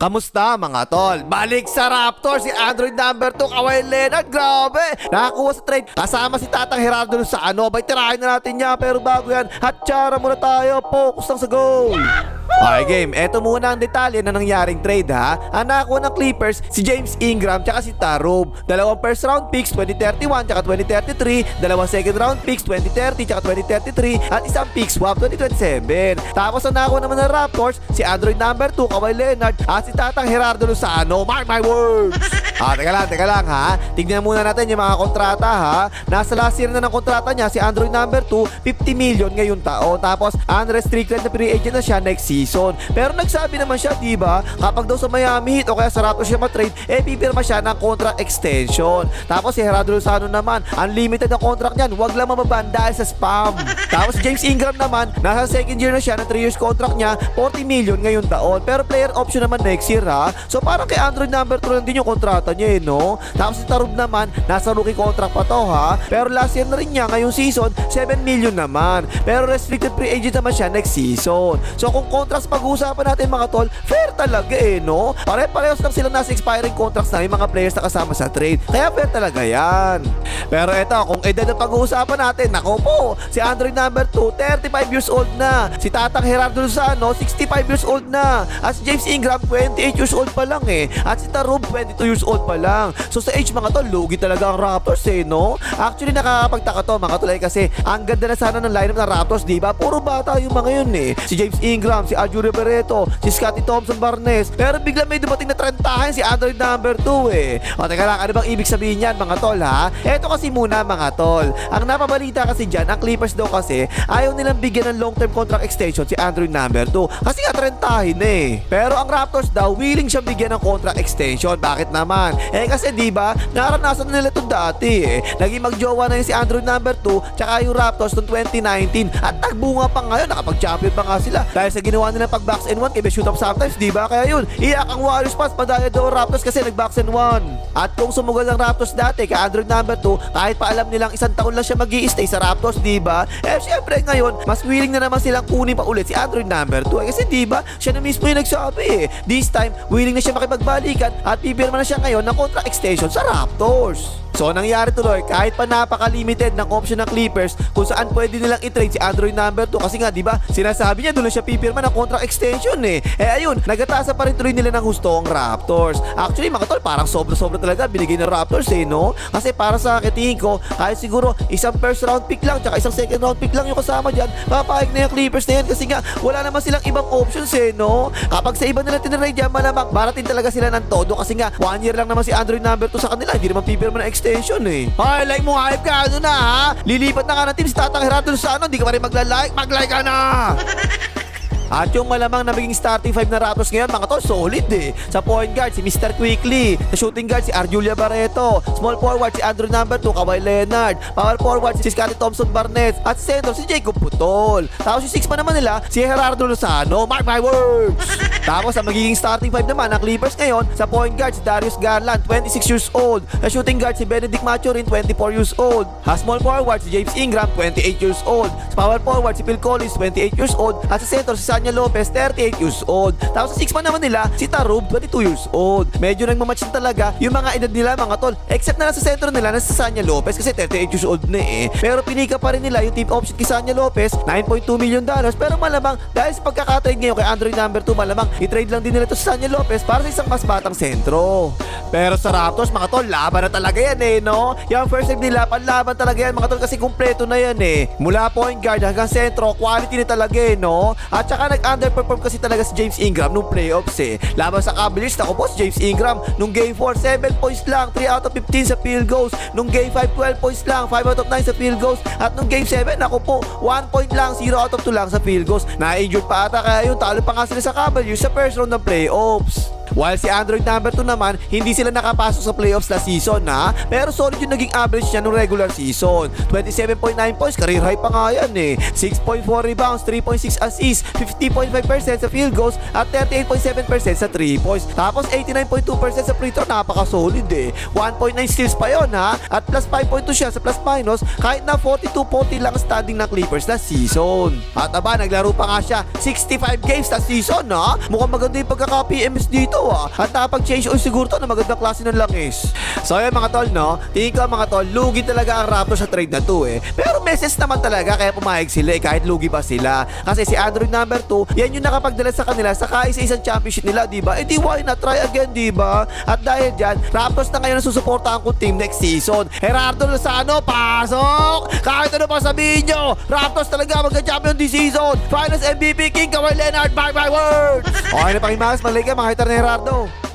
Kamusta mga tol? Balik sa Raptors si Android number 2 Kawhi Leonard. Grabe! Nakakuha sa trade kasama si Tatang Gerardo dun sa ano. Bay, tirahin na natin niya. Pero bago yan, hatchara muna tayo. Focus lang sa goal. Okay game, eto muna ang detalye na nangyaring trade ha. Ang nakakuha ng Clippers si James Ingram tsaka si Tarob. Dalawang first round picks 2031 tsaka 2033, dalawang second round picks 2030 tsaka 2033 at isang pick swap 2027. Tapos ang nakakuha naman ng Raptors si Android number 2 Kawhi Leonard at si Tatang Gerardo Lozano. Mark my words. Teka lang ha. Tignan muna natin yung mga kontrata ha. Nasa last year na ng kontrata niya si Android number 2, 50 million ngayong taon. Tapos unrestricted na free agent na siya next season. Pero nagsabi naman siya, diba, kapag daw sa Miami Heat o kaya sa Raptors siya matrade, pipirma siya ng contract extension. Tapos si Gerardo Lozano naman, unlimited na contract niyan, wag lang mababan dahil sa spam. Tapos si James Ingram naman, nasa second year na siya ng 3 years contract niya, 40 million ngayong taon. Pero player option naman next year ha. So parang kay Android number 2 lang din yung kontrata niya no? Tapos si Tarob naman, nasa rookie contract pa to ha. Pero last year na rin niya, ngayong season, 7 million naman. Pero restricted free agent naman siya next season. So kung contracts pag-uusapan natin mga tol, fair talaga no? Pare-parehos lang sila nasa expiring contracts na yung mga players na kasama sa trade. Kaya fair talaga yan. Pero eto, kung edad ang pag-uusapan natin, nako po, si Android number 2, 35 years old na. Si Tatang Gerardo Lozano, 65 years old na. At si James Ingram, 28 years old pa lang At si Tarob, 22 years old pa lang. So sa age mga tol, lugi talaga ang Raptors no? Actually nakakapagtaka to mga tol kasi ang ganda na sana ng lineup ng Raptors, diba? Puro bata yung mga yun Si James Ingram, si Aljuri Barreto, si Scottie Thompson Barnes. Pero bigla may dumating na trentahin si Android number 2 O teka lang, ano bang ibig sabihin yan mga tol ha? Eto kasi muna mga tol, ang napabalita kasi dyan, ang Clippers daw kasi ayaw nilang bigyan ng long term contract extension si Android number 2 kasi nga trentahin Pero ang Raptors daw willing siyang bigyan ng contract extension. Bakit naman? Kasi diba, naranasan na nila ito dati Naging magjowa na yun si Android number 2 tsaka yung Raptors noong 2019 at nagbunga pa ngayon, nakapag-champion pa nga sila dahil sa ginawa nila pag box and 1 kaya shoot up sometimes, diba? Kaya yun, iyak ang Warriors pass, padaya daw ang Raptors kasi nag-box and 1. At kung sumugal ang Raptors dati kay Android number 2, kahit pa alam nilang isang taon lang siya mag-i-stay sa Raptors, diba? Syempre ngayon, mas willing na naman silang kunin pa ulit si Android number 2 kasi diba, siya na mismo yung nagsabi This time, willing na siya makipagbalikan at pipirma na siya ngayon ng contract extension sa Raptors. So nangyari tuloy, kahit pa napaka-limited ng option ng Clippers kung saan pwede nilang i-trade si Android number 2 kasi nga diba, sinasabi niya doon lang siya pipirma ng contract extension ayun, nagatasa pa rin tuloy nila ng gusto ang Raptors. Actually mga tol, parang sobra-sobra talaga binigay ng Raptors no? Kasi para sa akin tingin ko, kahit siguro isang first round pick lang tsaka isang second round pick lang yung kasama dyan, papayag na yung Clippers na yan kasi nga wala naman silang ibang options no? Kapag sa iba nila tinrade dyan, malamang baratin talaga sila ng todo kasi nga 1 year lang naman si Android number 2 sa kanila, hindi naman pipirma ng extension Ay, like mo, hype ka, ano na ha? Lilipat na ka ng team si Tatang Gerardo Lozano, hindi ka pa rin mag-like ka na! At yung malamang na maging starting 5 na Raptors ngayon, mga tol, solid Sa point guard, si Mr. Quickly. Sa shooting guard, si Arjulia Barreto. Small forward, si Andrew number 2, Kawhi Leonard. Power forward, si Scottie Thompson Barnes. At center, si Jacob Putol. Tapos yung 6 pa naman nila, si Gerardo Lozano. Mark my words! Tapos ang magiging starting 5 naman ng Clippers ngayon, sa point guard, si Darius Garland, 26 years old. Sa shooting guard, si Benedict Mathurin, 24 years old. Sa small forward, si James Ingram, 28 years old. Sa power forward, si Phil Collins, 28 years old. At sa center, si Sanya Lopez, 38 years old. Tapos sa 6 man naman nila, si Tarob, 22 years old. Medyo nagmamatch na talaga yung mga edad nila mga tol. Except na lang sa center nila na si Sanya Lopez kasi 38 years old na Pero pinika pa rin nila yung team option kay Sanya Lopez, $9.2 million. Pero malamang dahil sa pagkakatrade ngayon kay Android number 2, malamang i-trade lang din nila to sa Sanya Lopez para sa isang mas batang sentro. Pero sa Raptors mga tol, laban na talaga yan no? Yung first time nila, panlaban talaga yan mga tol kasi kumpleto na yan Mula point guard hanggang sentro, quality na talaga no? At saka nag-underperform kasi talaga si James Ingram nung playoffs Laban sa Cavaliers, ako po si James Ingram nung game 4, 7 points lang, 3 out of 15 sa field goals. Nung game 5, 12 points lang, 5 out of 9 sa field goals. At nung game 7, ako po, 1 point lang, 0 out of 2 lang sa field goals. Na-injured pa ata kaya yun, talo pa nga sila sa Cavaliers sa first round ng playoffs. While si Android number 2 naman, hindi sila nakapasok sa playoffs last season pero solid yung naging average niya nung regular season. 27.9 points, career high pa nga yan 6.4 rebounds, 3.6 assists, 50.5% sa field goals at 38.7% sa 3 points. Tapos 89.2% sa free throw, napaka-solid 1.9 steals pa yon at plus 5.2 siya sa plus minus kahit na 42-40 lang standing ng Clippers last season. At aba, naglaro pa nga siya 65 games last season Mukhang maganda yung pagkaka-PMS dito dalawa. At nakapag-change oil siguro to na magandang klase ng langis. So ayun mga tol, no? Tingin ko mga tol, lugi talaga ang Raptors sa trade na to eh. Pero message naman talaga kaya pumayag sila eh, kahit lugi pa sila. Kasi si Android number 2, yan yung nakapagdala sa kanila sa kaisa-isang championship nila, diba? Eh di why not try again, diba? At dahil dyan, Raptors na ngayon ang susuportahan kong team next season. Gerardo Lozano, pasok! Kahit ano pa sabihin nyo, Raptors talaga magka-champion this season. Finals MVP King Kawhi Leonard, bye bye words! Okay na pakimagas, malay ka, makita na Gerardo.